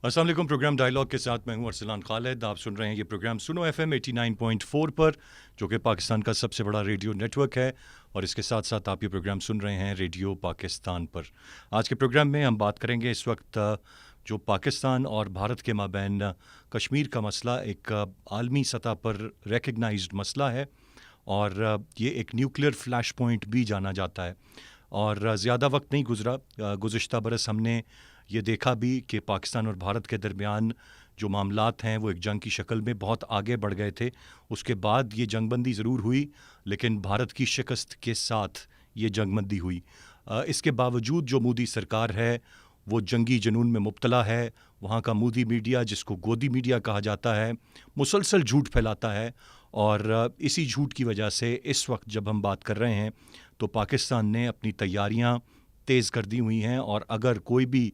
अस्सलाम वालेकुम। Programme dialogue के साथ मैं हूं अरसलान खालिद। आप सुन रहे हैं ये प्रोग्राम सुनो एफएम 89.4 पर, जो कि पाकिस्तान का सबसे बड़ा रेडियो नेटवर्क है। और इसके साथ साथ आप ये प्रोग्राम सुन रहे हैं रेडियो पाकिस्तान पर। आज के प्रोग्राम में हम बात करेंगे इस वक्त जो पाकिस्तान और भारत के माबैन कश्मीर का मसला एक आलमी सतह पर रिकग्नाइज्ड मसला है, और ये एक न्यूक्लियर फ्लैश पॉइंट भी जाना जाता है। और ज़्यादा वक्त नहीं गुजरा, गुज़िश्ता बरस हमने ये देखा भी कि पाकिस्तान और भारत के दरमियान जो मामलात हैं वो एक जंग की शक्ल में बहुत आगे बढ़ गए थे। उसके बाद ये जंगबंदी ज़रूर हुई, लेकिन भारत की शिकस्त के साथ ये जंगबंदी हुई। इसके बावजूद जो मोदी सरकार है वो जंगी जुनून में मुब्तला है। वहाँ का मोदी मीडिया, जिसको गोदी मीडिया कहा जाता है, मुसलसल झूठ फैलाता है। और इसी झूठ की वजह से इस वक्त जब हम बात कर रहे हैं तो पाकिस्तान ने अपनी तैयारियां तेज़ कर दी हुई हैं, और अगर कोई भी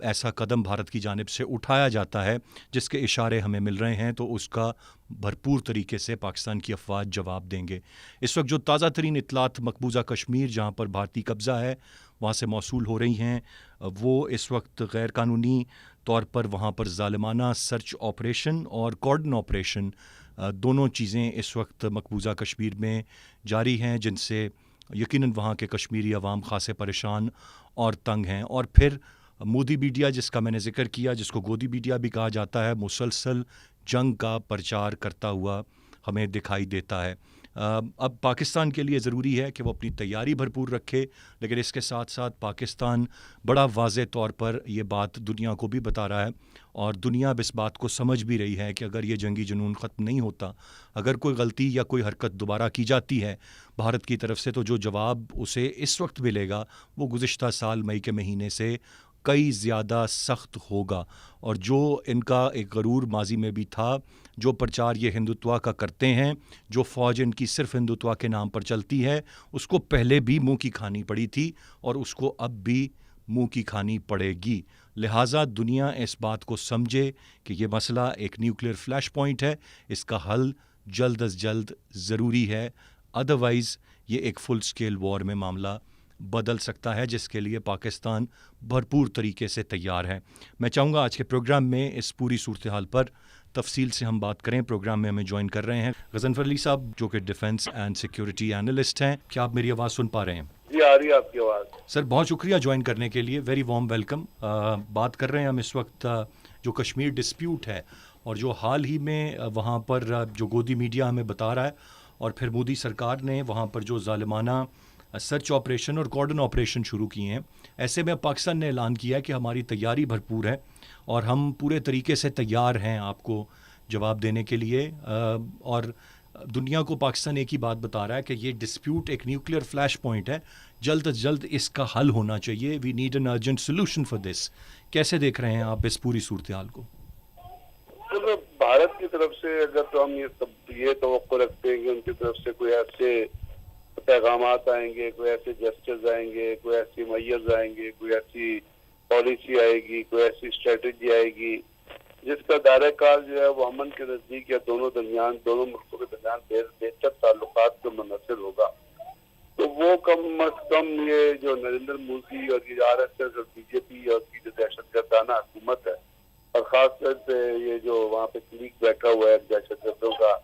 ऐसा कदम भारत की जानिब से उठाया जाता है जिसके इशारे हमें मिल रहे हैं, तो उसका भरपूर तरीके से पाकिस्तान की अफवाज जवाब देंगे। इस वक्त जो ताज़ा तरीन इतलात मकबूजा कश्मीर, जहाँ पर भारतीय कब्ज़ा है, वहाँ से मौसूल हो रही हैं, वो इस वक्त गैर कानूनी तौर पर वहाँ पर ज़ालिमाना सर्च ऑपरेशन और कॉर्डन ऑपरेशन, दोनों चीज़ें इस वक्त मकबूजा कश्मीर में जारी हैं, जिनसे यकीनन वहाँ के कश्मीरी अवाम खासे परेशान और तंग हैं। और फिर मोदी मीडिया, जिसका मैंने जिक्र किया, जिसको गोदी मीडिया भी कहा जाता है, मुसलसल जंग का प्रचार करता हुआ हमें दिखाई देता है। अब पाकिस्तान के लिए ज़रूरी है कि वो अपनी तैयारी भरपूर रखे, लेकिन इसके साथ साथ पाकिस्तान बड़ा वाज़े तौर पर ये बात दुनिया को भी बता रहा है, और दुनिया अब इस बात को समझ भी रही है कि अगर ये जंगी जुनून ख़त्म नहीं होता, अगर कोई गलती या कोई हरकत दोबारा की जाती है भारत की तरफ से, तो जो जवाब उसे इस वक्त मिलेगा वो गुज़िश्ता साल मई के महीने से कई ज़्यादा सख्त होगा। और जो इनका एक गरूर माजी में भी था, जो प्रचार ये हिंदुत्व का करते हैं, जो फ़ौज इनकी सिर्फ हिंदुत्व के नाम पर चलती है, उसको पहले भी मुंह की खानी पड़ी थी और उसको अब भी मुंह की खानी पड़ेगी। लिहाजा दुनिया इस बात को समझे कि ये मसला एक न्यूक्लियर फ्लैश पॉइंट है, इसका हल जल्द अज जल्द ज़रूरी है। अदरवाइज़ ये एक फुल स्केल वॉर में मामला बदल सकता है, जिसके लिए पाकिस्तान भरपूर तरीके से तैयार है। मैं चाहूँगा आज के प्रोग्राम में इस पूरी सूरत हाल पर तफसील से हम बात करें। प्रोग्राम में हमें ज्वाइन कर रहे हैं गजनफर अली साहब, जो कि डिफेंस एंड सिक्योरिटी एनालिस्ट हैं। क्या आप मेरी आवाज़ सुन पा रहे हैं? जी, आ रही है आपकी आवाज़। सर, बहुत शुक्रिया ज्वाइन करने के लिए, वेरी वार्म वेलकम। बात कर रहे हैं हम इस वक्त जो कश्मीर डिस्प्यूट है, और जो हाल ही में वहाँ पर जो गोदी मीडिया हमें बता रहा है, और फिर मोदी सरकार ने वहाँ पर जो ज़ालिमाना सर्च ऑपरेशन और कॉर्डन ऑपरेशन शुरू किए हैं। ऐसे में पाकिस्तान ने ऐलान किया है कि हमारी तैयारी भरपूर है और हम पूरे तरीके से तैयार हैं आपको जवाब देने के लिए। और दुनिया को पाकिस्तान एक ही बात बता रहा है कि ये डिस्प्यूट एक न्यूक्लियर फ्लैश पॉइंट है, जल्द अज जल्द इसका हल होना चाहिए। We need an urgent solution for this. कैसे देख रहे हैं आप इस पूरी सूरत हाल को? तो भारत की तरफ से अगर तो हम ये तवक्को रखते हैं कि उनकी तरफ से कोई ऐसे पैगामात आएंगे, कोई ऐसे जेस्चर्स आएंगे, कोई ऐसी मैयर्स आएंगे, कोई ऐसी पॉलिसी आएगी, कोई ऐसी स्ट्रेटेजी आएगी जिसका दायरा कार जो है वो अमन के नजदीक या दोनों मुल्कों के दरमियान बेहतर ताल्लुकात को मुनसर होगा, तो वो कम अज कम ये जो नरेंद्र मोदी और ये RSS और बीजेपी और की जो दहशतगर्दाना हुकूमत है, और खास तौर पे ये जो वहाँ पे क्लीक बैठा हुआ है दहशतगर्दों का,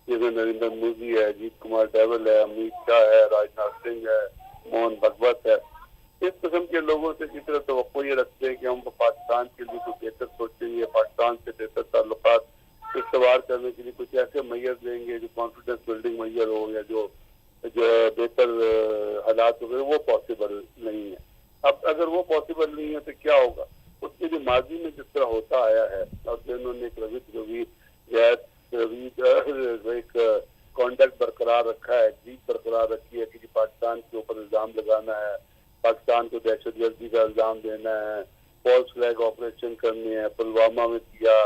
ये जो नरेंद्र मोदी है, अजीत कुमार डैवल है, अमित शाह है, राजनाथ सिंह है, मोहन भगवत है, इस किस्म के लोगों से की तरह तो ये रखते हैं कि हम पाकिस्तान के लिए कुछ बेहतर सोचेंगे, पाकिस्तान से बेहतर ताल्लुकात इस्तवार करने के लिए कुछ ऐसे मैयर देंगे जो कॉन्फिडेंस बिल्डिंग मैयर हो, या जो जो बेहतर हालात हो गए, वो पॉसिबल नहीं है। अब अगर वो पॉसिबल नहीं है तो क्या होगा? उसके जो माजी में जिस तरह होता आया है, और इन्होंने एक कॉन्डक्ट बरकरार रखा है, जीत बरकरार रखी है कि पाकिस्तान के ऊपर इल्जाम लगाना है, पाकिस्तान को दहशतगर्दी का इल्जाम देना है, फॉल्स फ्लैग ऑपरेशन करनी है, पुलवामा में किया,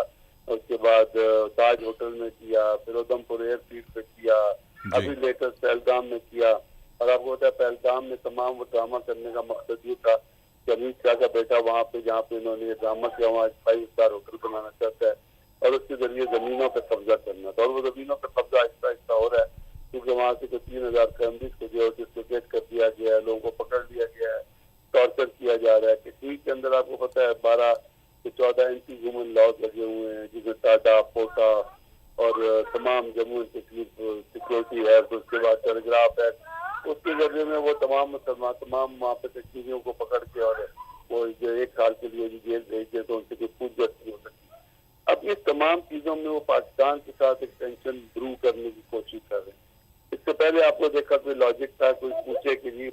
उसके बाद ताज होटल में किया, फिर उधमपुर एयरफील्ड पे किया, अभी लेटेस्ट पहलगाम में किया। और आपको पता है पहलगाम में तमाम वो ड्रामा करने का मकसद ये था कि अमित शाह का बेटा वहाँ पे, जहाँ पे इन्होंने ये ड्रामा किया, वहाँ 5 स्टार होटल बनाना चाहता है और उसके जरिए जमीनों पर कब्जा करना था। और वो जमीनों पर कब्जा आहिस्ता आहिस्ता हो रहा है, क्योंकि वहाँ से 3000 फैमिलीज को जो डिस्लोकेट कर दिया गया है, लोगों को पकड़ लिया गया है, टॉर्चर किया जा रहा है। कश्मीर के अंदर आपको पता है 12 तो 14 एंटी ह्यूमन लॉज लगे हुए हैं, जिसमें टाटा, पोटा और तमाम जम्मू एंड कश्मीर सिक्योरिटी है, तो उसके बाद टेलीग्राफ है, उसके जरिए में वो तमाम वहाँ पे कश्मीरियों को पकड़ के और वो जो 1 साल के लिए जेल भेज दे तो उनसे कोई पूछताछ नहीं हो सकती। अब इस तमाम चीजों में वो पाकिस्तान के साथ एक टेंशन ब्रू करने की कोशिश कर रहे हैं। इससे पहले आपको देखा कोई लॉजिक था, कोई पूछे कि जी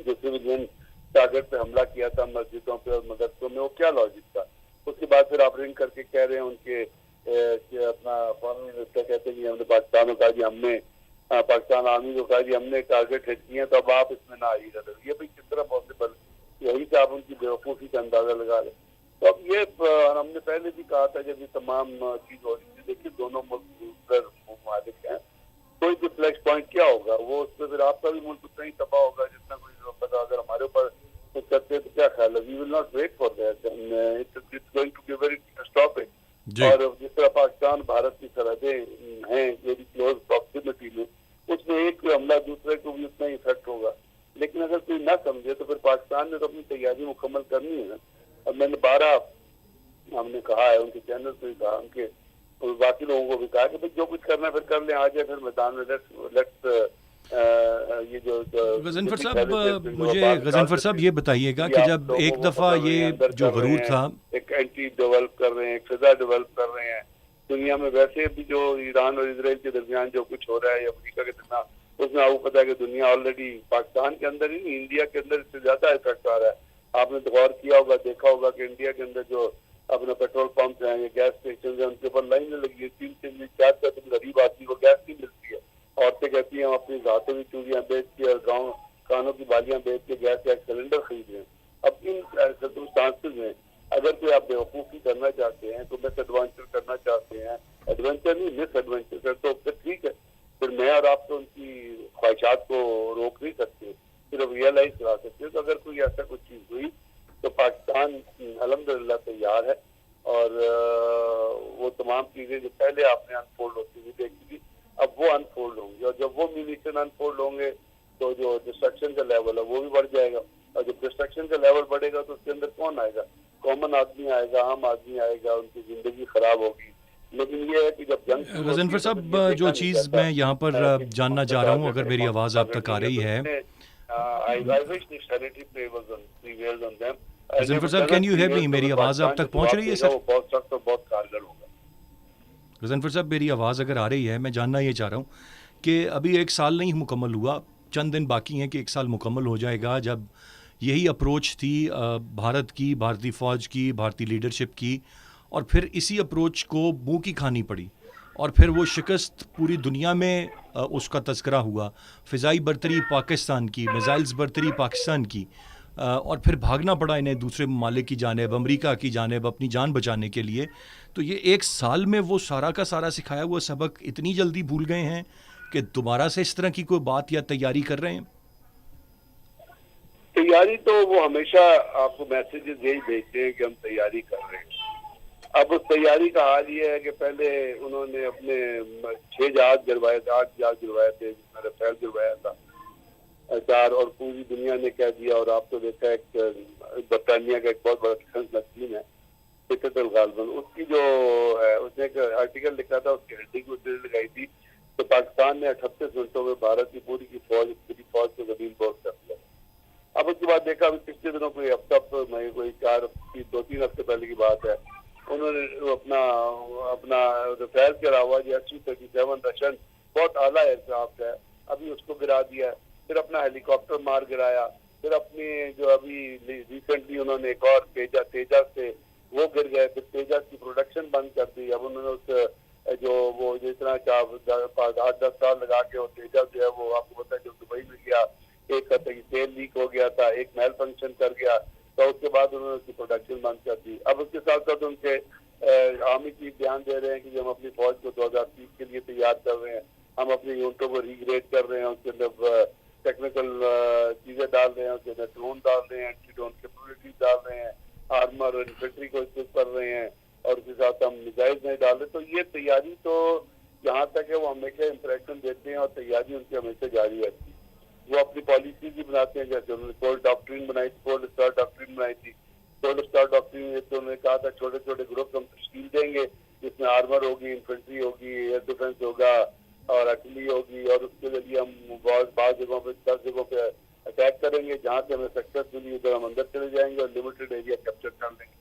जो सिविलियन टारगेट पे हमला किया था मस्जिदों पे और मदरसों में, वो क्या लॉजिक था। उसके बाद फिर आप रिंग करके कह रहे हैं उनके कि अपना फॉरेन मिनिस्टर कहते हैं कि हमने पाकिस्तान को कहा जी हमने पाकिस्तान आर्मी को कहा जी हमने टारगेट हिट किए, तो अब आप इसमें ना आइएगा। ये भी किस तरह पॉसिबल, यही से आप उनकी बेवकूफ़ी का अंदाजा लगा लें। तो अब ये हमने पहले भी कहा था जब ये तमाम चीज हो रही थी, देखिए दोनों मुल्क मालिक हैं, कोई भी फ्लैश पॉइंट क्या होगा वो उस पर फिर आपका भी मुल्क उतना ही तबाह होगा जितना कोई पता। अगर हमारे ऊपर कुछ करते हैं तो क्या ख्याल है, we will not wait for that, it's going to be very stopping. और जिस तरह पाकिस्तान भारत की सरहदें हैं वेरी क्लोज प्रॉक्सिमिटी में, उसमें एक हमला दूसरे को भी उतना ही इफेक्ट होगा। लेकिन अगर कोई ना समझे तो फिर पाकिस्तान ने तो अपनी तैयारी मुकम्मल करनी है ना। और मैंने 12 हमने कहा है, उनके चैनल पर भी कहा, उनके बाकी लोगों को भी कहा कि भाई जो कुछ करना है फिर कर लें, आ जाए फिर मैदान में, लेट्स ये जो गजनफर साहब, मुझे गजनफर साहब ये बताइएगा कि जब एक दफ़ा ये जो गरूर था, एक एंटी डेवलप कर रहे हैं, एक फिजा डेवलप कर रहे हैं दुनिया में, वैसे भी जो ईरान और इसराइल के दरमियान जो कुछ हो रहा है या अफ्रीका के दरमियान, उसमें आपको पता है कि दुनिया ऑलरेडी पाकिस्तान के अंदर ही नहीं, इंडिया के अंदर इससे ज्यादा इफेक्ट आ रहा है। आपने तो गौर किया होगा, देखा होगा कि इंडिया के अंदर जो अपने पेट्रोल पंप हैं या गैस स्टेशन है, उनके ऊपर लाइनें लगी है, 3 से 4 दिन गरीब आदमी को गैस नहीं मिलती है। औरतें कहती हैं हम अपनी घातों की चूड़ियां बेच के और गाँव कानों की बालियां बेच के गैस का सिलेंडर खरीद रहे हैं। अब इन सर्कमस्टांसेस में अगर कोई आप बेवकूफ़ी करना चाहते हैं, तो मिस एडवेंचर करना चाहते हैं, एडवेंचर नहीं मिस एडवेंचर, तो फिर ठीक है, फिर मैं और आप तो उनकी ख्वाहिशात को रोक नहीं सकते, सिर्फ रियलाइज करा सकते हैं। तो अगर कोई ऐसा कुछ चीज़ हुई तो पाकिस्तान अल्हम्दुलिल्लाह तैयार है, और वो तमाम चीज़ें जो पहले आपने अनफोल्ड होती हुई देखी थी अब वो अनफोल्ड होंगी, और जब वो म्यूनिशन अनफोल्ड होंगे तो जो डिस्ट्रक्शन का लेवल है वो भी बढ़ जाएगा, और जब डिस्ट्रक्शन का लेवल बढ़ेगा तो उसके अंदर कौन आएगा, कॉमन आदमी आएगा, आम आदमी आएगा, उनकी जिंदगी खराब होगी। लेकिन ये है कि जब जंग गजनफर साहब, जो चीज़ मैं यहाँ पर जानना चाह रहा हूँ, अगर मेरी आवाज़ आप तक आ रही है, गजनफर साहब कैन यू हेयर मी, मेरी आवाज़ आप तक पहुँच रही है सर? बहुत सख्त और बहुत कारगर होगा। गजनफर साहब मेरी आवाज़ अगर आ रही है, मैं जानना ये चाह रहा हूँ कि अभी 1 साल नहीं मुकम्मल हुआ, चंद दिन बाकी हैं कि 1 साल मुकम्मल हो जाएगा, जब यही अप्रोच थी भारत की, भारतीय फ़ौज की, भारतीय लीडरशिप की, और फिर इसी अप्रोच को मुँह की खानी पड़ी, और फिर वो शिकस्त पूरी दुनिया में उसका तज़किरा हुआ, फ़िज़ाई बरतरी पाकिस्तान की, मिसाइल्स बरतरी पाकिस्तान की, और फिर भागना पड़ा इन्हें दूसरे ममालिक की जानिब, अमेरिका की जानिब, अपनी जान बचाने के लिए। तो ये 1 साल में वो सारा का सारा सिखाया हुआ सबक इतनी जल्दी भूल गए हैं कि दोबारा से इस तरह की कोई बात या तैयारी कर रहे हैं? तैयारी तो वो हमेशा आपको मैसेजेस यही भेजते हैं कि हम तैयारी कर रहे हैं। अब उस तैयारी का हाल ये है कि पहले उन्होंने अपने 6 जहाज गिरवाए थे, 8 जहाज गिरवाए थे, जिसमें रफेल गिरवाया था 4, और पूरी दुनिया ने कह दिया। और आप तो देखा एक बरतानिया का एक बहुत बड़ा डिफेंस मशीन है सिकतल गालबन, उसकी जो है उसने एक आर्टिकल लिखा था, उसकी हेडिंग को लगाई थी, तो पाकिस्तान ने 38 मिनटों में भारत की पूरी फौज को जमीन पोर कर दिया। अब उसके बाद देखा अभी पिछले दिनों कोई हफ्ता कोई 2-3 हफ्ते पहले की बात है, उन्होंने अपना रफेल के अलावा जो Su-37 रशियन बहुत आला एयरक्राफ्ट है अभी उसको गिरा दिया, फिर अपना हेलीकॉप्टर मार गिराया, फिर अपने जो अभी रिसेंटली उन्होंने एक और तेजा से वो गिर गए, फिर तेजा की प्रोडक्शन बंद कर दी। अब उन्होंने उस जो वो जितना 8-10 साल लगा के वो तेजा जो है वो आपको पता है जो दुबई में गया, एक तेल लीक हो गया था, एक मेल फंक्शन कर गया, तो उसके बाद उन्होंने उसकी प्रोडक्शन बंद कर दी। अब उसके साथ साथ उनके आर्मी चीफ ध्यान दे रहे हैं कि हम अपनी फौज को 2030 के लिए तैयार कर रहे हैं, हम अपने यूनिटों को रीग्रेड कर रहे हैं, उसके अंदर टेक्निकल चीजें डाल रहे हैं, उसके अंदर ड्रोन डाल रहे हैं, एंटी ड्रोन कैपेबिलिटीज डाल रहे हैं, आर्मर और इन्फेंट्री को इक्विप कर रहे हैं, और उसके साथ हम मिसाइल नहीं डाल रहे। तो ये तैयारी तो जहाँ तक है वो हमेशा इंप्रेशन देते हैं और तैयारी उनकी हमेशा जारी रहती है। वो अपनी पॉलिसी भी बनाते हैं, जैसे उन्होंने कोल्ड डॉक्ट्रिन बनाई थी, कोल्ड स्टार डॉक्ट्रिन बनाई थी, कोल्ड स्टार डॉक्ट्रिन तो उन्होंने कहा था छोटे छोटे ग्रुप हम तश्कील देंगे जिसमें आर्मर होगी, इन्फेंट्री होगी, एयर डिफेंस होगा और आर्टिलरी होगी, और उसके जरिए हम बहुत जगहों पे 10 जगहों पे अटैक करेंगे, जहाँ से हमें सक्सेस मिली उधर हम अंदर चले जाएंगे और लिमिटेड एरिया कैप्चर कर लेंगे।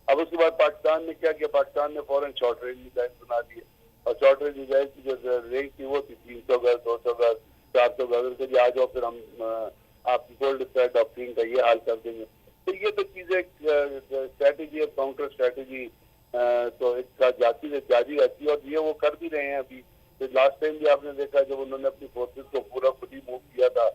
अब उसके बाद पाकिस्तान ने क्या किया, पाकिस्तान ने फौरन शॉर्ट रेंज मिसाइल बना दिए, और शॉर्ट रेंज मिसाइल की जो रेंज थी वो थी 300 गज, 200 गज, 400 गज, उनके आ जाओ फिर हम आपकी कोल्ड स्टार डॉक्ट्रिन का ये हाल कर देंगे। तो ये तो चीजें स्ट्रैटेजी और काउंटर स्ट्रैटेजी तो इसका जारी रहती है, और ये वो कर भी रहे हैं अभी। तो लास्ट टाइम भी आपने देखा जब उन्होंने अपनी फोर्सेस को पूरा खुद ही मूव किया था,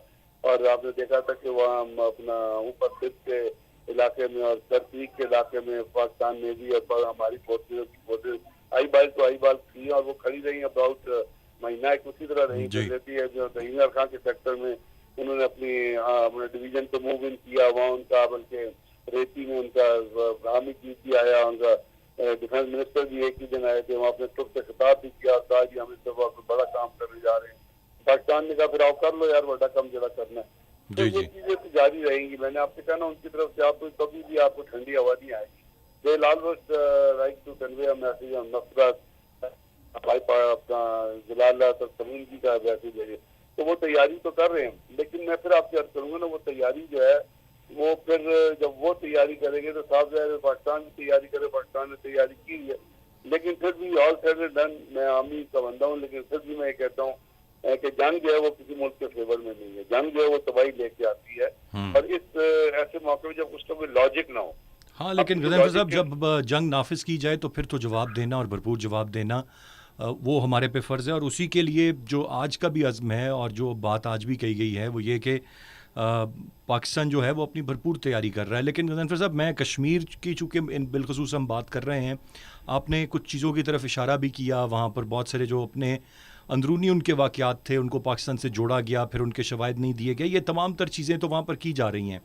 और आपने देखा था कि वहाँ अपना ऊपर सिर्फ के इलाके में और सरक्रीक के इलाके में पाकिस्तान में भी और हमारी फोर्सेज आई बाल तो आई बाल थी, और वो खड़ी रही अबाउट महीना एक उसी तरह रही रहती है। जो इमरान खान के सेक्टर में उन्होंने अपने डिवीजन को मूव इन किया, वहाँ उनका बल्कि रेती में उनका आर्मी चीफ भी आया, उनका डिफेंस मिनिस्टर भी एक ही दिन आए थे, वहाँ अपने ट्रुप से खिताब भी किया और कहा कि हम इस दफा बड़ा काम करने जा रहे हैं। पाकिस्तान ने कहा फिर आओ कर लो यार, बड़ा काम जरा करना है। तो ये चीजें तो जारी रहेंगी। मैंने आपसे कहा ना उनकी तरफ से आपको कभी भी आपको ठंडी हवा नहीं आएगी। They will always write to convey a message on नफरत, अपना जलाल तमीम जी का मैसेज है, तो वो तैयारी तो कर रहे हैं। लेकिन मैं फिर आपसे अर्ज करूंगा ना, वो तैयारी जो है वो फिर जब वो तैयारी करेंगे तो साफ जाहिर है पाकिस्तान भी तैयारी करे, पाकिस्तान ने तैयारी की है, लेकिन फिर भी ऑल सेड एंड डन, मैं आर्मी का बंदा हूँ, लेकिन फिर भी मैं कहता हूँ कि जंग जो है वो किसी मुल्क के फेवर में नहीं है। जंग जो है वो तबाही लेके आती है, और इस ऐसे मौके में जब उसका कोई लॉजिक ना हो। हाँ, लेकिन गजनफर साहब जब जंग नाफिज की जाए तो फिर तो जवाब देना और भरपूर जवाब देना वो हमारे पे फ़र्ज़ है, और उसी के लिए जो आज का भी अज़्म है और जो बात आज भी कही गई है वो ये कि पाकिस्तान जो है वो अपनी भरपूर तैयारी कर रहा है। लेकिन गजनफर साहब मैं कश्मीर की चूँकि बिलखसूस हम बात कर रहे हैं, आपने कुछ चीज़ों की तरफ इशारा भी किया, वहाँ पर बहुत सारे जो अपने अंदरूनी उनके वाक़यात थे उनको पाकिस्तान से जोड़ा गया, फिर उनके शवाहिद नहीं दिए गए, ये तमाम तर चीज़ें तो वहाँ पर की जा रही हैं।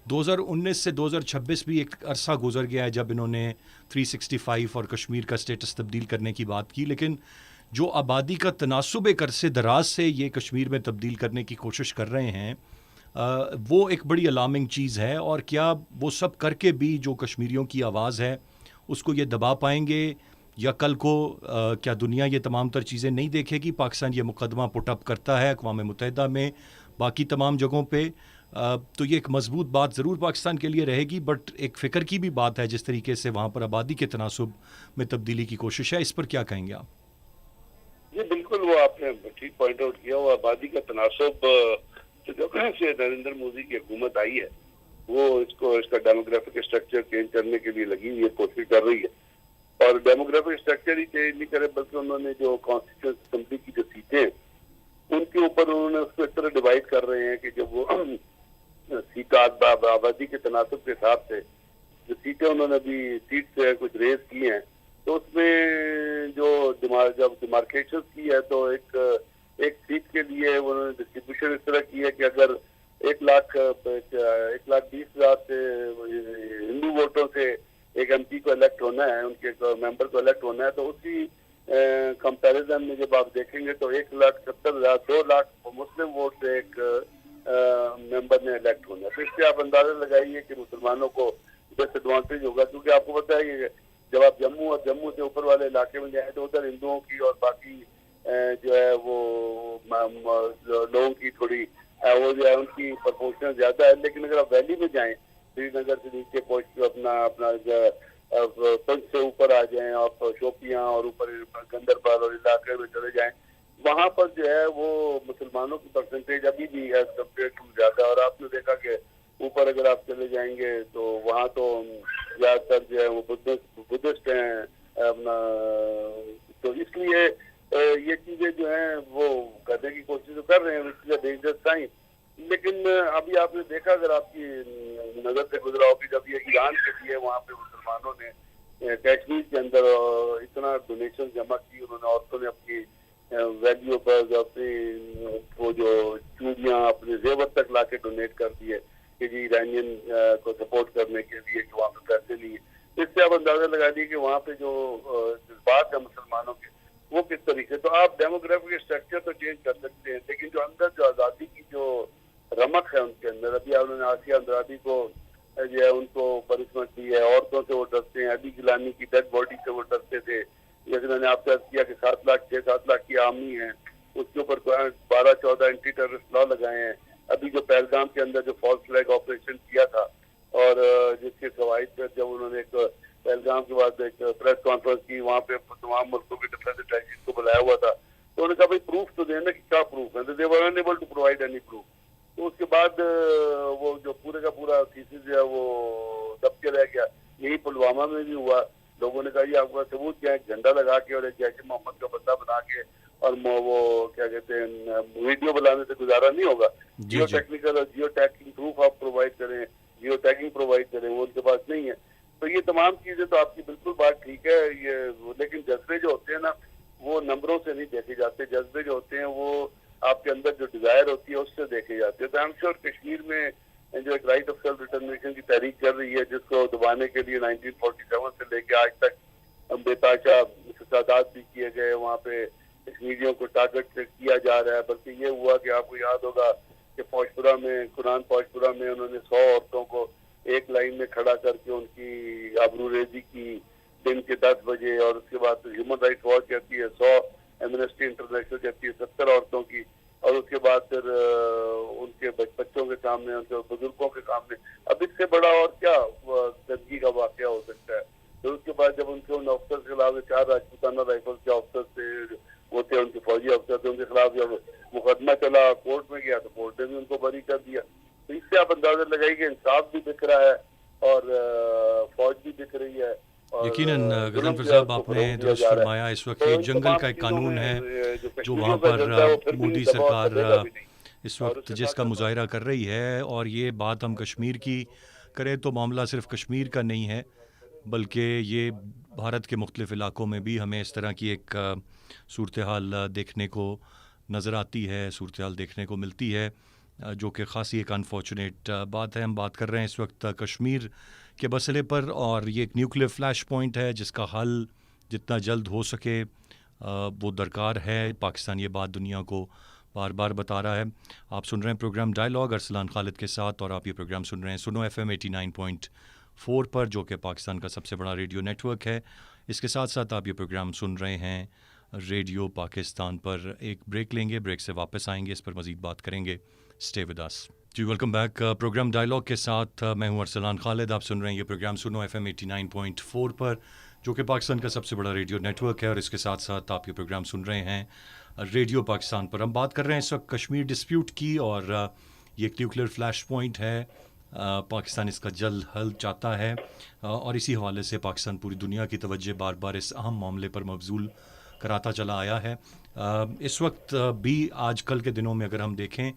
2019 से 2026 भी एक अरसा गुजर गया है जब इन्होंने 365 और कश्मीर का स्टेटस तब्दील करने की बात की, लेकिन जो आबादी का तनासुब एक अरसे दराज से ये कश्मीर में तब्दील करने की कोशिश कर रहे हैं, वो एक बड़ी अलार्मिंग चीज़ है। और क्या वो सब करके भी जो कश्मीरियों की आवाज़ है उसको ये दबा पाएंगे, या कल को क्या दुनिया ये तमाम तर चीज़ें नहीं देखेगी? पाकिस्तान ये मुकदमा पुटअप करता है अक़वाम मुत्तहिदा में, बाकी तमाम जगहों पे, तो ये एक मजबूत बात ज़रूर पाकिस्तान के लिए रहेगी, बट एक फ़िक्र की भी बात है जिस तरीके से वहाँ पर आबादी के तनासुब में तब्दीली की कोशिश है। इस पर क्या कहेंगे आप? ये बिल्कुल वो आपने ठीक पॉइंट आउट किया। वो आबादी का तनासुब जब से नरेंद्र मोदी की हुकूमत आई है वो इसका डेमोग्राफिक स्ट्रक्चर चेंज करने के लिए लगी हुई कोशिश कर रही है, और डेमोग्राफिक स्ट्रक्चर ही चेंज नहीं करे बल्कि उन्होंने जो कॉन्स्टिट्यूशन असेंबली की जो सीटें उनके ऊपर उन्होंने उसको इस तरह डिवाइड कर रहे हैं कि जब वो सीट आबादी के तनासुब के हिसाब से जो सीटें उन्होंने अभी सीट से कुछ रेज की हैं, तो उसमें जो जब डिमार्केशन की है तो एक सीट के लिए उन्होंने डिस्ट्रीब्यूशन इस तरह की है कि अगर 1,20,000 से हिंदू वोटों से एक एमपी को इलेक्ट होना है, उनके मेंबर को इलेक्ट होना है, तो उसी कंपैरिजन में जब आप देखेंगे तो 1,70,000 2 लाख मुस्लिम वोट से एक मेंबर ने इलेक्ट होना है। तो इससे आप अंदाजा लगाइए कि मुसलमानों को डिसएडवांटेज होगा, क्योंकि आपको पता है कि जब आप जम्मू और जम्मू से ऊपर वाले इलाके में जाए तो उधर हिंदुओं की और बाकी जो है वो लोगों की थोड़ी वो जो है उनकी प्रपोर्शन ज्यादा है। लेकिन अगर आप वैली में जाएं, श्रीनगर से नीचे पहुंच अपना पंच से ऊपर आ जाएं, आप शोपियां और ऊपर गंदरबल और इलाके में चले जाएं, वहां पर जो है वो मुसलमानों की परसेंटेज अभी भी एज कम्पेयर टू ज्यादा। और आपने देखा कि ऊपर अगर आप चले जाएंगे तो वहाँ तो ज्यादातर जो है वो बुद्धिस्ट हैं अपना, तो इसलिए ये चीजें जो हैं वो करने की कोशिश तो कर रहे हैं, डेंजरस टाइम। लेकिन अभी आपने देखा, अगर आपकी नजर से गुजरा हो कि जब ये ईरान के लिए वहाँ पे मुसलमानों ने कश्मीर के अंदर इतना डोनेशन जमा की, उन्होंने औरतों ने अपनी वैल्यूएबल्स अपनी वो जो चूड़ियाँ अपने जेवर तक ला के डोनेट कर दिए कि जी ईरानियन को सपोर्ट करने के लिए कि वहाँ पे पैसे लिए। इससे आप अंदाजा लगा दिए कि वहाँ पे जो जज्बात है मुसलमानों के वो किस तरीके। तो आप डेमोग्राफिक स्ट्रक्चर तो चेंज कर सकते हैं, लेकिन जो अंदर जो आज़ादी की जो रमक है उनके अंदर, अभी उन्होंने आसिया अंद्राबी को जो है उनको पनिशमेंट दी है। औरतों से वो डरते हैं, अभी गिलानी की डेड बॉडी से वो डरते थे। जैसे मैंने आपसे अर्ज किया कि 6-7 लाख की आर्मी है, उसके ऊपर 12-14 एंटी टेररिस्ट लॉ लगाए हैं। अभी जो पहलगाम के अंदर जो फॉल्स फ्लैग ऑपरेशन किया था और जिसके कवायद पर जब उन्होंने एक पहलगाम के बाद एक प्रेस कॉन्फ्रेंस की, वहाँ पे तमाम मुल्कों के डिफेंस एजेंसी को बुलाया हुआ था, तो उन्होंने कहा भाई प्रूफ तो देना कि क्या प्रूफ है, तो they were unable to provide any proof. तो उसके बाद वो जो पूरे का पूरा थीसिस जो है वो दब के रह गया। यही पुलवामा में भी हुआ। लोगों ने कहा ये आपका सबूत क्या है, झंडा लगा के और एक जैश ए मोहम्मद का बंदा बना के और वो क्या कहते हैं वीडियो बनाने से गुजारा नहीं होगा। जियो टेक्निकल और जियो टैगिंग प्रूफ आप प्रोवाइड करें, जियो टैगिंग प्रोवाइड करें, वो उनके पास नहीं है। तो ये तमाम चीजें तो आपकी बिल्कुल बात ठीक है, ये लेकिन जज्बे जो होते हैं ना वो नंबरों से नहीं देखे जाते। जज्बे जो होते हैं वो आपके अंदर जो डिजायर होती है उससे देखे जाते हैं। तो आई एम श्योर कश्मीर में जो एक राइट ऑफ सेल्फ डिटर्मिनेशन की तहरीक चल रही है, जिसको दबाने के लिए 1947 से लेकर आज तक बेताशा फसादात भी किए गए, वहाँ पे कश्मीरियों को टारगेट किया जा रहा है। बल्कि ये हुआ कि आपको याद होगा कि फौजपुरा में, कुरान फौजपुरा में उन्होंने 100 औरतों को एक लाइन में खड़ा करके उनकी आबरूरेजी की दिन के 10 बजे, और उसके बाद ह्यूमन राइट्स वॉच कहती है 100, एमनेस्टी इंटरनेशनल कहती है 70 औरतों की, और उसके बाद फिर उनके बच्चों के सामने, उनके बुजुर्गों के सामने। अब इससे बड़ा और क्या गंदगी का वाकया हो सकता है। फिर उसके बाद जब उनके उन अफसर के खिलाफ 4 राजपूताना राइफल्स के अफसर थे, वो थे उनके फौजी अफसर थे, उनके खिलाफ जब मुकदमा चला कोर्ट में गया तो कोर्ट ने भी उनको बरी कर दिया। तो इससे आप अंदाजा लगाइए कि इंसाफ भी दिख रहा है और फौज भी दिख रही है। यकीनन गजनफर साहब आपने दुरुस्त फरमाया। इस वक्त ये जंगल का एक कानून है जो वहाँ पर मोदी सरकार इस वक्त जिसका मुजाहिरा कर रही है, और ये बात हम कश्मीर की करें तो मामला सिर्फ कश्मीर का नहीं है, बल्कि ये भारत के मुख्तलिफ इलाकों में भी हमें इस तरह की एक सूरत हाल देखने को नज़र आती है, सूरत हाल देखने को मिलती है, जो कि ख़ासी एक अनफॉर्चुनेट बात है। हम बात कर रहे हैं इस वक्त कश्मीर के मसले पर, और ये एक न्यूक्लियर फ्लैश पॉइंट है जिसका हल जितना जल्द हो सके वो दरकार है। पाकिस्तान ये बात दुनिया को बार बार बता रहा है। आप सुन रहे हैं प्रोग्राम डायलॉग अरसलान खालिद के साथ, और आप ये प्रोग्राम सुन रहे हैं सुनो FM 89.4 पर, जो कि पाकिस्तान का सबसे बड़ा रेडियो नेटवर्क है। इसके साथ साथ आप ये प्रोग्राम सुन रहे हैं रेडियो पाकिस्तान पर। एक ब्रेक लेंगे, ब्रेक से वापस आएंगे, इस पर मज़ीद बात करेंगे। Stay with us ji. Welcome back programme dialogue के साथ मैं हूं अरसलान खालिद। आप सुन रहे हैं ये प्रोग्राम सुनो FM 89.4 पर, जो कि पाकिस्तान का सबसे बड़ा रेडियो नेटवर्क है, और इसके साथ साथ आप ये प्रोग्राम सुन रहे हैं रेडियो पाकिस्तान पर। हम बात कर रहे हैं इस वक्त कश्मीर डिस्प्यूट की, और ये एक न्यूक्लियर फ्लैश पॉइंट है। पाकिस्तान इसका जल्द हल चाहता है, और इसी हवाले से पाकिस्तान पूरी दुनिया की तवज्जो बार बार इस अहम मामले पर मबजूल कराता चला आया है। इस वक्त भी आजकल के दिनों में अगर हम देखें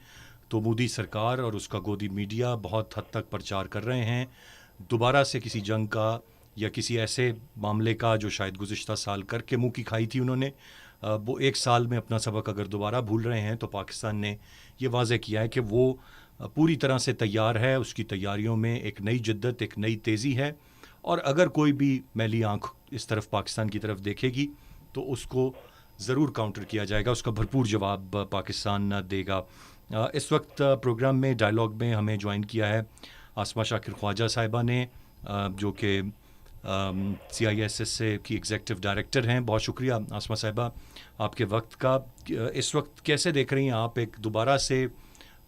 तो मोदी सरकार और उसका गोदी मीडिया बहुत हद तक प्रचार कर रहे हैं दोबारा से किसी जंग का या किसी ऐसे मामले का जो शायद गुज़िश्ता साल करके मुंह की खाई थी उन्होंने, वो एक साल में अपना सबक अगर दोबारा भूल रहे हैं, तो पाकिस्तान ने ये वाज़े किया है कि वो पूरी तरह से तैयार है। उसकी तैयारियों में एक नई जिद्दत, एक नई तेज़ी है, और अगर कोई भी मैली आँख इस तरफ पाकिस्तान की तरफ देखेगी तो उसको ज़रूर काउंटर किया जाएगा, उसका भरपूर जवाब पाकिस्तान देगा। इस वक्त प्रोग्राम में डायलॉग में हमें ज्वाइन किया है आसमा शाकिर ख्वाजा साहिबा ने, जो कि CISS से की एग्जीक्यूटिव डायरेक्टर हैं। बहुत शुक्रिया आसमा साहिबा आपके वक्त का। इस वक्त कैसे देख रही हैं आप, एक दोबारा से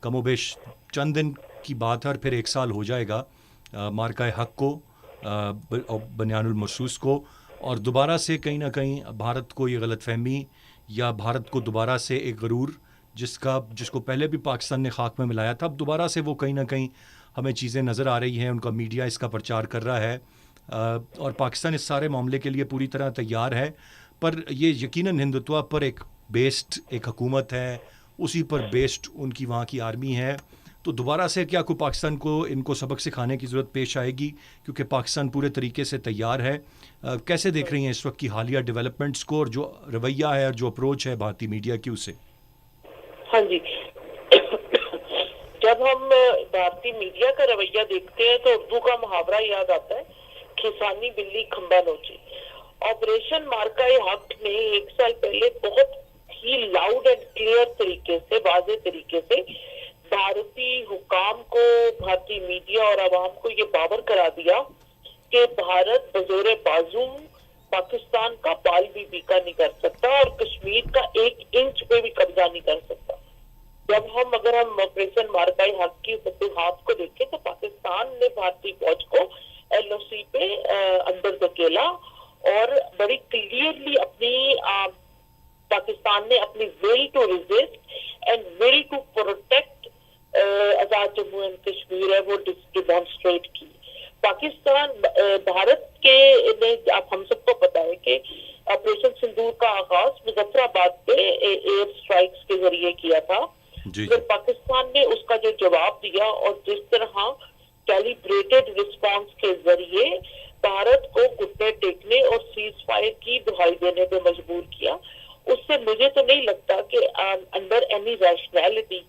कमोबेश चंद दिन की बात है और फिर एक साल हो जाएगा मार्का हक को, बनियानुल मरसूस को, और दोबारा से कहीं ना कहीं भारत को ये गलतफहमी या भारत को दोबारा से एक गरूर जिसको पहले भी पाकिस्तान ने खाक में मिलाया था, अब दोबारा से वो कहीं ना कहीं हमें चीज़ें नज़र आ रही हैं। उनका मीडिया इसका प्रचार कर रहा है, और पाकिस्तान इस सारे मामले के लिए पूरी तरह तैयार है। पर ये यकीनन हिंदुत्व पर एक बेस्ड एक हुकूमत है, उसी पर बेस्ड उनकी वहाँ की आर्मी है। तो दोबारा से क्या कोई पाकिस्तान को इनको सबक सिखाने की ज़रूरत पेश आएगी, क्योंकि पाकिस्तान पूरे तरीके से तैयार है। कैसे देख रही हैं इस वक्त की हालिया डेवलपमेंट्स को, और जो रवैया है और जो अप्रोच है भारतीय मीडिया की उसे? हाँ जी, जब हम भारतीय मीडिया का रवैया देखते हैं तो उर्दू का मुहावरा याद आता है, खिसानी बिल्ली खंबा नोचे। ऑपरेशन मार्का हक ने एक साल पहले बहुत ही लाउड एंड क्लियर तरीके से, वाज़ेह तरीके से भारतीय हुकाम को, भारतीय मीडिया और आवाम को ये बावर करा दिया कि भारत बजोरे बाजू पाकिस्तान का बाल भी बीका नहीं कर सकता और कश्मीर का 1 इंच पे भी कब्जा नहीं कर सकता। अगर हम ऑपरेशन मारकाई हक की फतूहात को देखें तो पाकिस्तान ने भारतीय फौज को LOC पे अंदर धकेला और बड़ी क्लियरली पाकिस्तान ने अपनी will to resist and will to protect Azad Jammu and Kashmir है वो डिमॉन्स्ट्रेट की। पाकिस्तान भारत के ने आप हम सबको पता है कि ऑपरेशन सिंदूर का आगाज मुजफ्फराबाद पे एयर स्ट्राइक्स के जरिए किया था। फिर पाकिस्तान ने उसका जो जवाब दिया और जिस तरह कैलिब्रेटेड रिस्पांस के जरिए भारत को घुटने टेकने और सीज फायर की दुहाई देने पे मजबूर किया, उससे मुझे तो नहीं लगता कि अंडर एनी रैशनैलिटी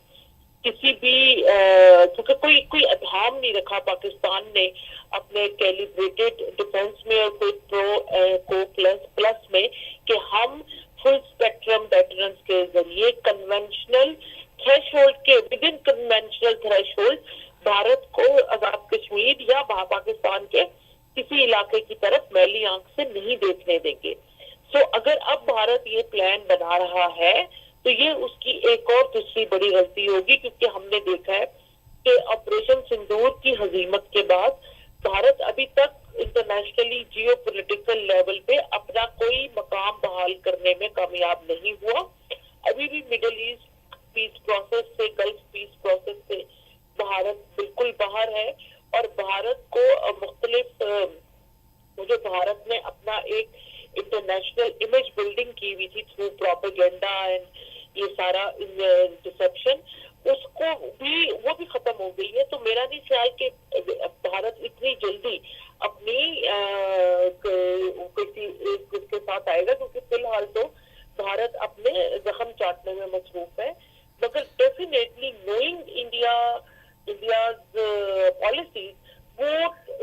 किसी भी क्योंकि कोई अधाम नहीं रखा पाकिस्तान ने अपने कैलिब्रेटेड डिफेंस में और कोई को प्लस में कि हम फुल स्पेक्ट्रम वेटरन्स के जरिए कन्वेंशनल थ्रेशोल्ड के with in conventional threshold Bharat को आजाद कश्मीर या पाकिस्तान के किसी इलाके की तरफ मैली आंख से नहीं देखने देंगे। सो अगर अब भारत ये प्लान बना रहा है तो ये उसकी एक और दूसरी बड़ी गलती होगी, क्योंकि हमने देखा है कि ऑपरेशन सिंदूर की हजीमत के बाद भारत अभी तक इंटरनेशनली जियोपॉलिटिकल लेवल पे अपना कोई मकाम बहाल करने में कामयाब नहीं हुआ। अभी भी मिडिल ईस्ट पीस प्रोसेस से, गल्फ पीस प्रोसेस से भारत बिल्कुल बाहर है और भारत को मुख्तलिफ मुझे भारत ने अपना एक इंटरनेशनल इमेज बिल्डिंग की हुई थी थ्रू प्रोपेगेंडा एंड ये सारा डिसेप्शन, उसको भी वो भी खत्म हो गई है। तो मेरा नहीं ख्याल कि भारत इतनी जल्दी अपनी किसी इसके साथ आएगा, क्योंकि फिलहाल तो भारत अपने जख्म चाटने में मसरूफ है। मगर डेफिनेटली नोइंग इंडियाज पॉलिसीज वो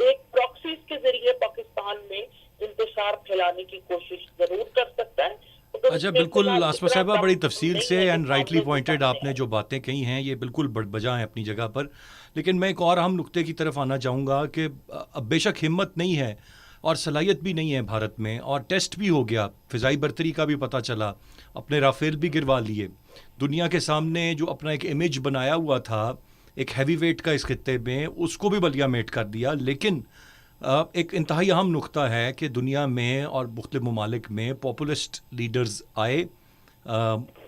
एक प्रॉक्सीज के जरिए पाकिस्तान में इंतशार फैलाने की कोशिश जरूर कर सकता है। अच्छा, बिल्कुल आसमा साहिबा, बड़ी तफसील से एंड राइटली पॉइंटेड आपने जो बातें कही हैं ये बिल्कुल बजा हैं अपनी जगह पर, लेकिन मैं एक और अहम नुक्ते की तरफ आना चाहूँगा कि अब बेशक हिम्मत नहीं है और सलाहियत भी नहीं है भारत में, और टेस्ट भी हो गया, फ़िज़ाई बर्तरी का भी पता चला, अपने राफेल भी गिरवा लिए, दुनिया के सामने जो अपना एक इमेज बनाया हुआ था एक हैवी वेट का इस खित्ते में उसको भी बलिया मेट कर दिया। लेकिन एक इंतहाई अहम नुक्ता है कि दुनिया में और मुख्तलिफ ममालिक में पॉपुलिस्ट लीडर्स आए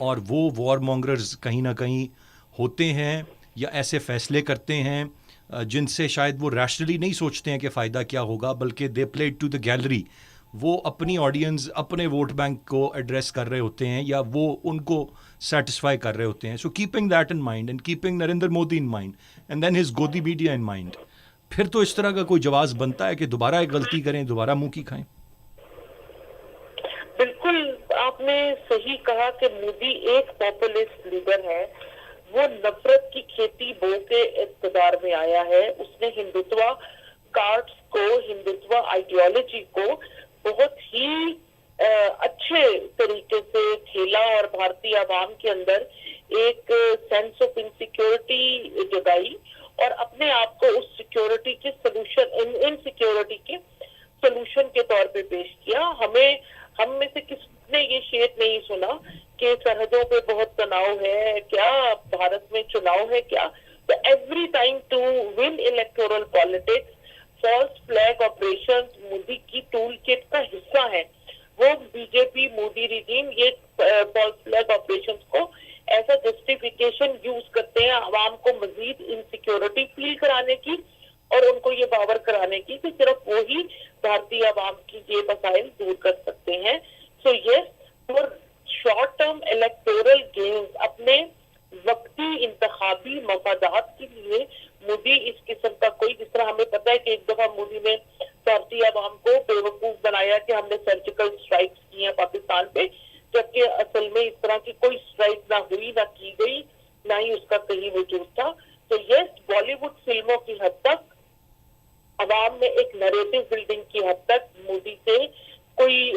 और वो वॉर मॉन्गर्स कहीं ना कहीं होते हैं या ऐसे फैसले करते हैं जिनसे शायद वो रैशनली नहीं सोचते हैं कि फ़ायदा क्या होगा, बल्कि they played to the gallery. वो अपनी ऑडियंस, अपने वोट बैंक को एड्रेस कर रहे होते हैं या वो उनको सेटिस्फाई कर रहे होते हैं। So keeping that in mind and keeping Narendra Modi in mind and then his godi media in mind, फिर तो इस तरह का कोई जवाब बनता है कि दोबारा एक गलती करें, दोबारा मुंह की खाएं। बिल्कुल आपने सही कहा कि मोदी एक पॉपुलिस्ट लीडर है। वो नफरत की खेती बो के इक़्तिदार में आया है। उसने हिंदुत्व कार्ड्स को, हिंदुत्व आइडियोलॉजी को बहुत ही अच्छे तरीके से खेला और भारतीय आवाम के अंदर एक सेंस ऑफ इनसिक्योरिटी जगाई और अपने आप को उस सिक्योरिटी के सोल्यूशन, इनसिक्योरिटी के सोल्यूशन के तौर पे पेश किया। हम में से किसने ये शेर नहीं सुना कि सरहदों पे बहुत तनाव है क्या, भारत में चुनाव है क्या। तो every time to win electoral politics false flag operation Modi की टूल किट का हिस्सा है। वो बीजेपी मोदी रिजीम ये फॉल्स फ्लैग ऑपरेशन को ऐसा जस्टिफिकेशन यूज करते हैं आवाम को मजीद इनसिक्योरिटी फील कराने की और उनको ये बावर कराने की कि सिर्फ वो ही भारतीय आवाम की ये मसाइल दूर कर सकते हैं। So yes, for short term electoral games, अपने वक्ती इंतखाबी मफादात के लिए मोदी इस किस्म का कोई, जिस तरह हमें पता है कि एक दफा मोदी ने भारतीय आवाम को बेवकूफ बनाया कि हमने सर्जिकल स्ट्राइक्स की हैं पाकिस्तान पे, जबकि असल में इस तरह की कोई स्ट्राइक ना हुई, ना की गई, ना ही उसका कहीं वजूद था। तो यस, बॉलीवुड फिल्मों की हद तक, अवाम में एक नैरेटिव बिल्डिंग की हद तक मोदी से कोई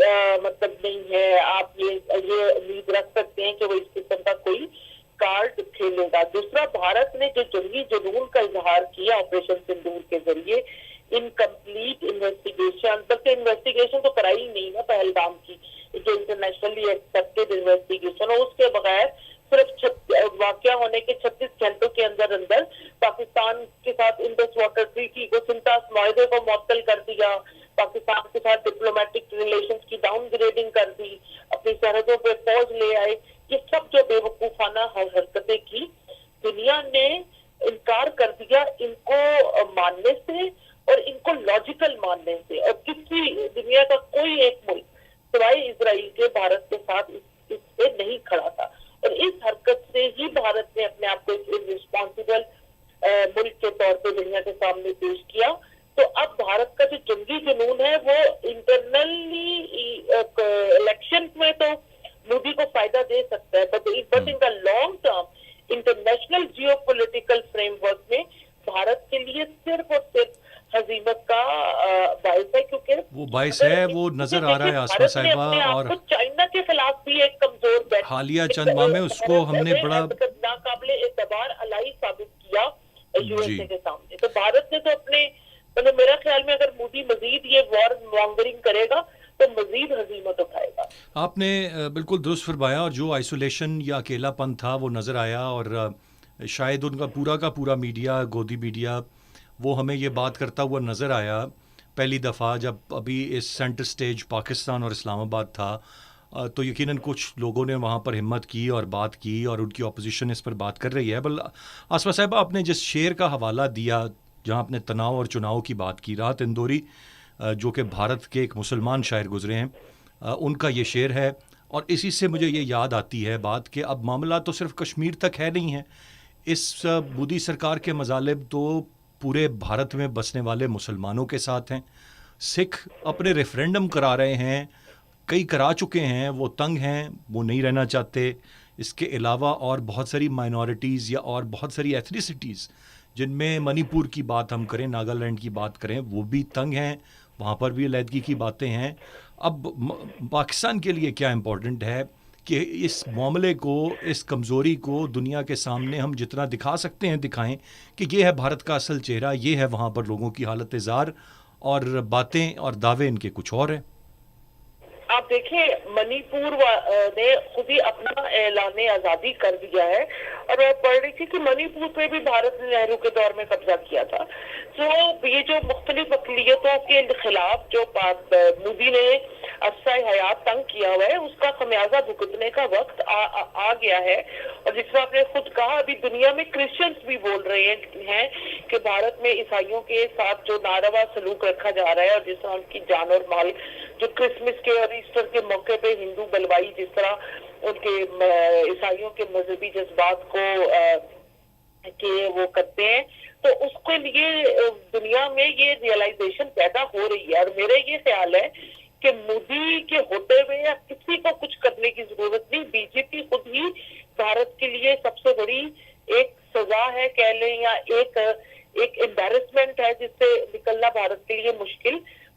मतलब नहीं है। आप ये उम्मीद रख सकते हैं कि वो इस किस्म का कोई कार्ड खेलेगा। दूसरा, भारत ने जो जंगी जुनून का इजहार किया ऑपरेशन सिंदूर के जरिए, इनकम्प्लीट इन्वेस्टिगेशन, बल्कि इन्वेस्टिगेशन तो कराई ही नहीं ना पहलगाम की, जो इंटरनेशनली एक्सेप्टेड इन्वेस्टिगेशन हो, उसके बगैर सिर्फ वाकया होने के 36 घंटों के अंदर अंदर पाकिस्तान के साथ इंडस वाटर ट्रीटी को, सिंटास माहदे को मुअत्तल कर दिया, पाकिस्तान के साथ डिप्लोमेटिक रिलेशंस की डाउनग्रेडिंग कर दी, अपनी सरहदों पे फौज ले आए। ये सब जो बेवकूफाना हरकतें की, दुनिया ने इनकार कर दिया इनको मानने से और इनको लॉजिकल मानने से। और किसी दुनिया का कोई एक मुल्क सिवाय इजराइल के भारत के साथ इस पे नहीं खड़ा था, और इस हरकत से ही भारत ने अपने आप को एक रिस्पॉन्सिबल मुल्क के तौर पे दुनिया के सामने पेश किया। तो अब भारत का जो जंगी जुनून है वो इंटरनली इलेक्शन में तो मोदी को फायदा दे सकता है, but in the long term international geopolitical framework में भारत के लिए सिर्फ और सिर्फ हजीमत का बायस है, क्योंकि वो बायस है, वो नजर आ रहा है आसमा साहिबा। और चाइना के खिलाफ भी एक कमजोर हालिया चंद माह में उसको हमने बड़ा नाकाबिले एतबार अलाई साबित किया यूएसए के सामने। तो भारत ने तो अपने, मतलब मेरा ख्याल में अगर मोदी मजीद ये वॉर मॉन्गरिंग करेगा तो मजीद हजीमत उठाएगा। आपने बिल्कुल दुरुस्त फरमाया, और जो आइसोलेशन या अकेलापन था वो नज़र आया, और शायद उनका पूरा का पूरा मीडिया, गोदी मीडिया, वो हमें ये बात करता हुआ नज़र आया पहली दफ़ा जब अभी इस सेंटर स्टेज पाकिस्तान और इस्लामाबाद था। तो यकीनन कुछ लोगों ने वहाँ पर हिम्मत की और बात की, और उनकी अपोजिशन इस पर बात कर रही है। बल आसमा साहिबा, आपने जिस शेर का हवाला दिया जहाँ आपने तनाव और चुनाव की बात की, राहत इंदौरी जो कि भारत के एक मुसलमान शायर गुजरे हैं, उनका ये शेर है। और इसी से मुझे ये याद आती है बात कि अब मामला तो सिर्फ कश्मीर तक है नहीं है, इस मोदी सरकार के मजालिब तो पूरे भारत में बसने वाले मुसलमानों के साथ हैं। सिख अपने रेफरेंडम करा रहे हैं, कई करा चुके हैं, वो तंग हैं, वो नहीं रहना चाहते। इसके अलावा और बहुत सारी माइनॉरिटीज़ या और बहुत सारी एथनिसिटीज़, जिनमें मणिपुर की बात हम करें, नागालैंड की बात करें, वो भी तंग हैं, वहाँ पर भी अलहदगी की बातें हैं। अब पाकिस्तान के लिए क्या इम्पोर्टेंट है कि इस मामले को, इस कमज़ोरी को दुनिया के सामने हम जितना दिखा सकते हैं दिखाएं कि ये है भारत का असल चेहरा, ये है वहाँ पर लोगों की हालत ज़ार, और बातें और दावे इनके कुछ और हैं। आप देखिए, मणिपुर ने खुद ही अपना ऐलान आजादी कर दिया है, और मैं पढ़ रही थी कि मणिपुर पे भी भारत ने नेहरू के दौर में कब्जा किया था। तो ये जो मुख्तलिफ अक़लियतों के खिलाफ जो मोदी ने अरसा हयात तंग किया हुआ है, उसका खमियाजा भुगतने का वक्त आ गया है। और जिस तरह आपने खुद कहा, अभी दुनिया में क्रिश्चियंस भी बोल रहे हैं कि भारत में ईसाइयों के साथ जो नारवा सलूक रखा जा रहा है, और जिस तरह उनकी जान और माल जो क्रिसमस के और ईस्टर के मौके पे हिंदू बलवाई जिस तरह उनके ईसाइयों के मजहबी जज्बात को के वो करते हैं, तो उसके लिए दुनिया में ये रियलाइजेशन पैदा हो रही है। और मेरा ये ख्याल है कि मोदी के होते हुए या किसी को कुछ करने की जरूरत नहीं, बीजेपी खुद ही भारत के लिए सबसे बड़ी एक सजा है कह लें, या एक एम्बैरेसमेंट है जिससे निकलना भारत के लिए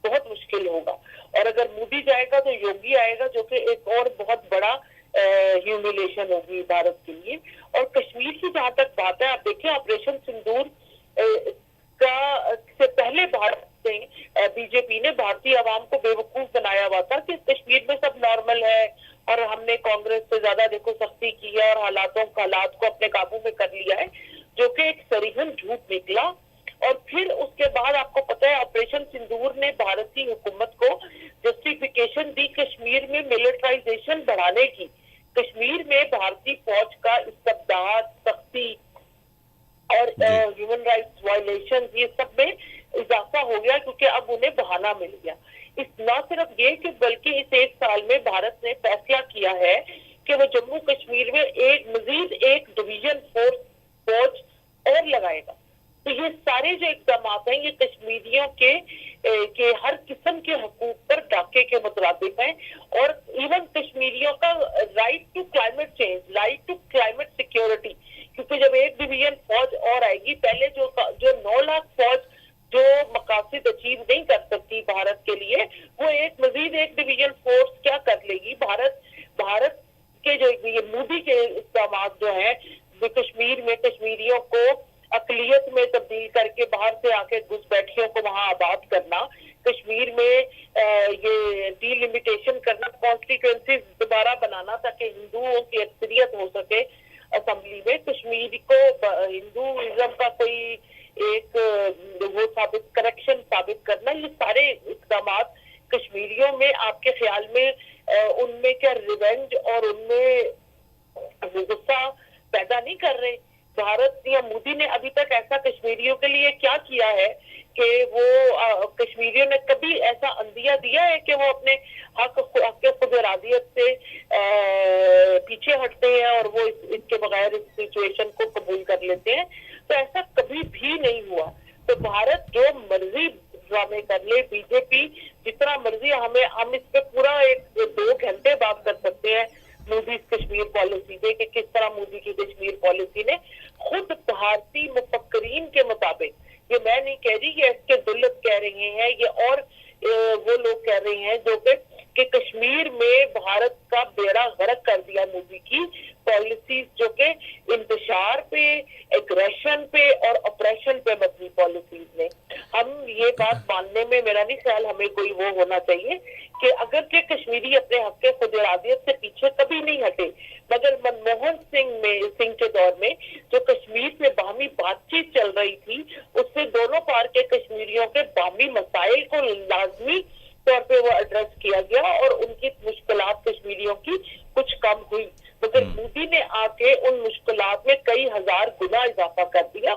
बहुत मुश्किल होगा। और अगर मोदी जाएगा तो योगी आएगा, जो कि एक और बहुत बड़ा ह्यूमिलेशन होगी भारत के लिए। और कश्मीर की जहां तक बात है, आप देखिए ऑपरेशन सिंदूर से पहले भारत ने, बीजेपी ने भारतीय आवाम को बेवकूफ बनाया हुआ था कि कश्मीर में सब नॉर्मल है, और हमने कांग्रेस से ज्यादा देखो सख्ती की है और हालात को अपने काबू में कर लिया है, जो कि एक सरीहन झूठ निकला। और फिर उसके बाद आपको पता है ऑपरेशन सिंदूर ने भारत की हुकूमत को जस्टिफिकेशन दी कश्मीर में मिलिटराइजेशन बढ़ाने की। कश्मीर में भारतीय फौज का इस्तेमाल, सख्ती और ह्यूमन राइट्स वायलेशन, ये सब में इजाफा हो गया, क्योंकि अब उन्हें बहाना मिल गया। न सिर्फ ये कि बल्कि इस एक साल में भारत ने फैसला किया है कि वो जम्मू कश्मीर में मजीद एक डिवीजन फौज और लगाएगा। तो ये सारे जो इकदाम हैं, ये कश्मीरियों के हर किस्म के हकूक पर डाके के मुतरादिफ हैं, और इवन कश्मीरियों का right to climate change, right to climate security, क्योंकि जब एक डिवीजन फौज और आएगी, पहले जो 9 लाख फौज जो मकासद अचीव नहीं कर सकती भारत के लिए, वो मजीद एक डिवीजन फोर्स क्या कर लेगी। भारत के जो ये मोदी के इक़दाम जो है कश्मीर में कॉन्स्टिट्यूएंसी दोबारा बनाना ताकि हिंदुओं की अक्सरियत हो सके असेंबली में। कश्मीर को हिंदुइज्म का कोई एक वो साबित करेक्शन साबित करना, ये सारे इकदाम कश्मीरियों में आपके ख्याल में उनमें क्या रिवेंज और उनमें गुस्सा पैदा नहीं कर रहे? भारत या मोदी ने अभी तक ऐसा कश्मीरियों के लिए क्या किया है कि वो कश्मीरियों ने कभी ऐसा अंदिया दिया है कि वो अपने हक खुद इरादियत से पीछे हटते हैं और वो इसके बगैर इस सिचुएशन को कबूल कर लेते हैं? तो ऐसा कभी भी नहीं हुआ। तो भारत जो मर्जी ड्रामे कर ले, बीजेपी जितना मर्जी, हम इस पे पूरा 2 घंटे बात कर सकते हैं मोदी कश्मीर पॉलिसी पे कि किस तरह मोदी की कश्मीर पॉलिसी ने खुद भारतीय मुफक्करीन के मुताबिक, ये मैं नहीं कह रही, ये इसके दुल्लत कह रहे हैं, ये और वो लोग कह रहे हैं जो कि कश्मीर में भारत का बेड़ा गर्क कर दिया मोदी की पॉलिसीज, जो कि इंतशार पे, एग्रेशन पे और ऑपरेशन पे मबनी पॉलिसीज ने। हम ये बात मानने में मेरा नहीं ख्याल हमें कोई वो होना चाहिए कि अगर के कश्मीरी अपने हक के खुद इरादियत से पीछे कभी नहीं हटे, मगर मनमोहन सिंह के दौर में जो कश्मीर में बाहमी बातचीत चल रही थी, उससे दोनों पार के कश्मीरियों के बाहमी मसाइल को लाजमी तौर पे वो एड्रेस किया गया और उनकी मुश्किलात कश्मीरियों की कुछ कम हुई। मगर मोदी ने आके उन मुश्किलात में कई हजार गुना इजाफा कर दिया।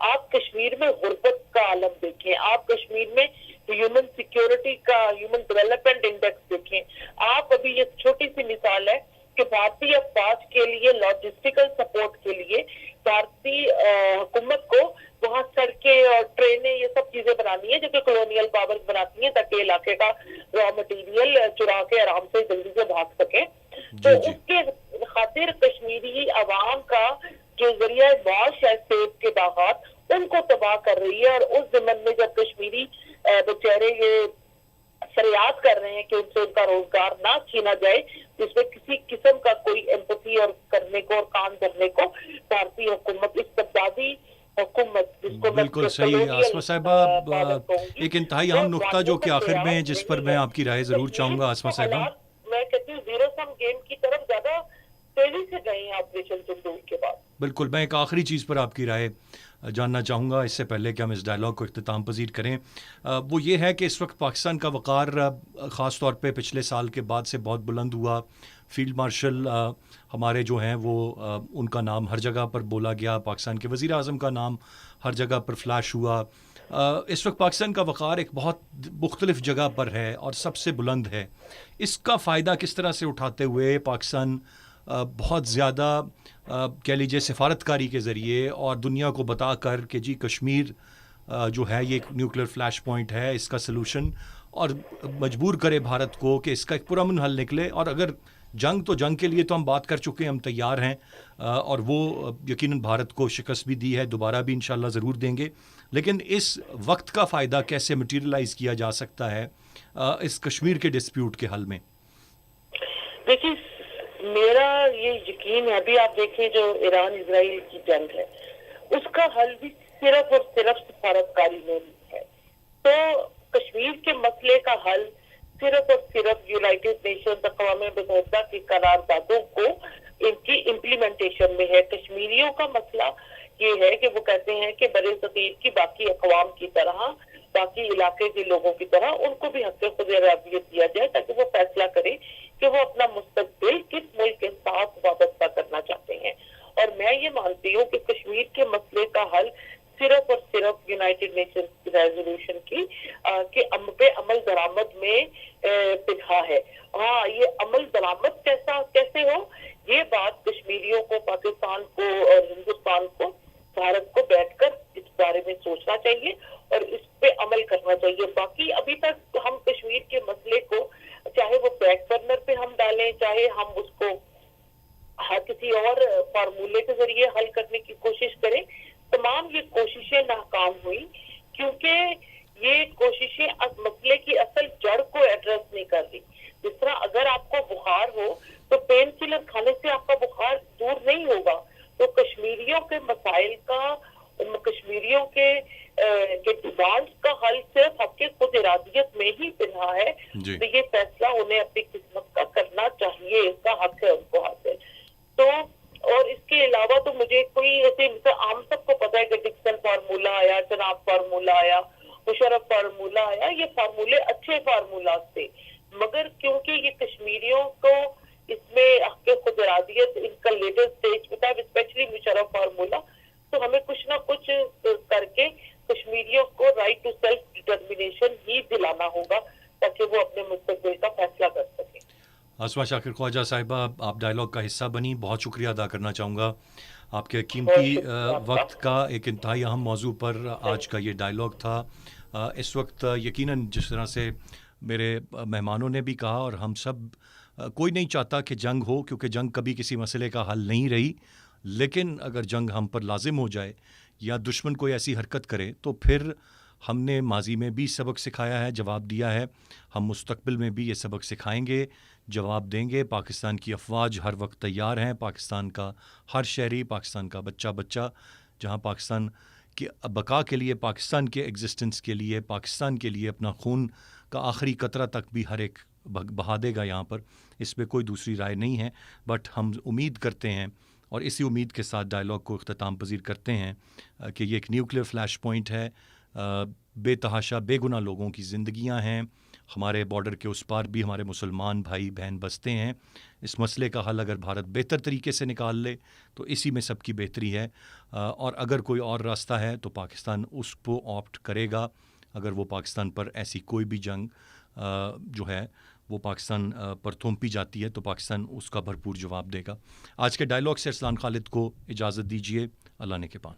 आप कश्मीर में गुर्बत का आलम देखें, आप कश्मीर में ह्यूमन सिक्योरिटी का, ह्यूमन डेवलपमेंट इंडेक्स देखें। आप अभी एक छोटी सी मिसाल है कि भारतीय फौज के लिए लॉजिस्टिकल सपोर्ट के लिए भारतीय हुकूमत को वहां सड़कें और ट्रेनें ये सब चीजें बनानी है जो कि कॉलोनियल पावर्स बनाती हैं ताकि इलाके का रॉ मटेरियल चुरा के आराम से जल्दी से भाग सके। तो उसके खातिर कश्मीरी अवाम का जो जरिया माश है सेब के बागात, उनको तबाह कर रही है। और उस जमन में जब कश्मीरी बेचारे ये फरियाद कर रहे हैं कि उनसे उनका रोजगार ना छीना जाए, जिसमें किसी किस्म का कोई एम्पैथी और करने को और कान धरने को भारतीय हुकूमत, इस तब्दादी हुकूमत जिसको बिल्कुल सही आसमा साहिबा, एक इंतहाई अहम नुक्ता जो कि आखिर में जिस पर मैं आपकी राय जरूर चाहूंगा आसमा साहिबा। मैं कहती हूँ जीरो सम गेम की तरफ ज्यादा तेजी से गए हैं ऑपरेशन सिंदूर के बाद। बिल्कुल, मैं एक आखिरी चीज़ पर आपकी राय जानना चाहूँगा इससे पहले कि हम इस डायलॉग को इख्तिताम पजीर करें। वो ये है कि इस वक्त पाकिस्तान का वक़ार ख़ास तौर पे पिछले साल के बाद से बहुत बुलंद हुआ। फील्ड मार्शल हमारे जो हैं वो उनका नाम हर जगह पर बोला गया, पाकिस्तान के वज़ीर आज़म का नाम हर जगह पर फ्लैश हुआ। इस वक्त पाकिस्तान का वक़ार एक बहुत मुख्तलिफ़ जगह पर है और सबसे बुलंद है। इसका फ़ायदा किस तरह से उठाते हुए पाकिस्तान बहुत ज़्यादा कह लीजिए सिफारतकारी के ज़रिए और दुनिया को बता कर कि जी कश्मीर जो है ये एक न्यूक्लियर फ्लैश पॉइंट है, इसका सलूशन, और मजबूर करे भारत को कि इसका एक पुरअमन हल निकले। और अगर जंग तो जंग के लिए तो हम बात कर चुके हैं, हम तैयार हैं और वो यकीनन भारत को शिकस्त भी दी है, दोबारा भी इंशाल्लाह ज़रूर देंगे। लेकिन इस वक्त का फ़ायदा कैसे मटीरियलाइज़ किया जा सकता है इस कश्मीर के डिस्प्यूट के हल में? देखिए, मेरा ये यकीन है, अभी आप देखें जो ईरान इजराइल की जंग है, उसका हल भी सिर्फ और सिर्फ सिफारतकारी में है। तो कश्मीर के मसले का हल सिर्फ और सिर्फ यूनाइटेड नेशंस अक़वाम मुत्तहिदा की करारदादों को इनकी इम्प्लीमेंटेशन में है। कश्मीरियों का मसला ये है कि वो कहते हैं कि बरे सगीर की बाकी अक़वाम की तरह, बाकी इलाके के लोगों की तरह उनको भी हक़ खुद इरादियत दिया जाए ताकि वो फैसला करे कि वो अपना मुस्तक़बिल किस मुल्क के साथ वाबस्ता करना चाहते हैं। और मैं ये मानती हूँ कि कश्मीर के मसले का हल सिर्फ और सिर्फ यूनाइटेड नेशंस रेजोल्यूशन की पे अमल दरामद में पिधा है। हाँ, ये अमल दरामद कैसे हो, ये बात कश्मीरियों को, पाकिस्तान को और हिंदुस्तान को, भारत को बैठकर इस बारे में सोचना चाहिए और इस पे अमल करना चाहिए। बाकी अभी तक हम कश्मीर के मसले को चाहे वो बैक बर्नर पे हम डालें, चाहे हम उसको हर किसी और फार्मूले के जरिए हल करने की कोशिश करें, तमाम ये कोशिशें नाकाम हुई क्योंकि ये कोशिशें मसले की असल जड़ को एड्रेस नहीं कर रही। जिस तरह अगर आपको बुखार हो तो पेन किलर खाने से आपका बुखार दूर नहीं होगा। तो कश्मीरियों के मसाइल का, कश्मीरियों के डिमांड्स का हल सिर्फ हक़ खुद इरादियत में ही पिना है। तो ये फैसला उन्हें अपनी किस्मत का करना मगर क्योंकि ये कश्मीरियों को इसमें हक़ खुदइरादियत इनका लेटर स्टेज पे था, स्पेशली मुशर्रफ फार्मूला, तो हमें कुछ ना कुछ करके कश्मीरियों को राइट टू सेल्फ डिटर्मिनेशन ही दिलाना होगा ताकि वो अपने मुस्तकबिल का फैसला कर सकें। आसमा शाकिर ख्वाजा साहिबा, आप डायलॉग का हिस्सा बनी, बहुत शुक्रिया अदा करना चाहूँगा आपके कीमती वक्त का। एक इंतहाई अहम मौजू पर आज का ये डायलॉग था। इस वक्त यकीनन जिस तरह से मेरे मेहमानों ने भी कहा और हम सब, कोई नहीं चाहता कि जंग हो, क्योंकि जंग कभी किसी मसले का हल नहीं रही। लेकिन अगर जंग हम पर लाजिम हो जाए या दुश्मन कोई ऐसी हरकत करे तो फिर हमने माजी में भी सबक सिखाया है, जवाब दिया है, हम मुस्तकबिल में भी ये सबक सिखाएंगे, जवाब देंगे। पाकिस्तान की अफवाज हर वक्त तैयार हैं, पाकिस्तान का हर शहरी, पाकिस्तान का बच्चा बच्चा, जहाँ पाकिस्तान की बका के लिए, पाकिस्तान के एग्जिस्टेंस के लिए, पाकिस्तान के लिए अपना खून का आखिरी कतरा तक भी हर एक बहा देगा यहाँ पर। इसमें कोई दूसरी राय नहीं है। बट हम उम्मीद करते हैं और इसी उम्मीद के साथ डायलॉग को इख्तिताम पजीर करते हैं कि ये एक न्यूक्लियर फ्लैश पॉइंट है। बेतहाशा बेगुनाह लोगों की ज़िंदगियां हैं, हमारे बॉर्डर के उस पार भी हमारे मुसलमान भाई बहन बसते हैं। इस मसले का हल अगर भारत बेहतर तरीके से निकाल ले तो इसी में सबकी बेहतरी है। और अगर कोई और रास्ता है तो पाकिस्तान उसको ऑप्ट करेगा। अगर वो पाकिस्तान पर ऐसी कोई भी जंग जो है वो पाकिस्तान पर थोपी जाती है तो पाकिस्तान उसका भरपूर जवाब देगा। आज के डायलॉग से अरसलान खालिद को इजाज़त दीजिए। अल्लाह ने के पान।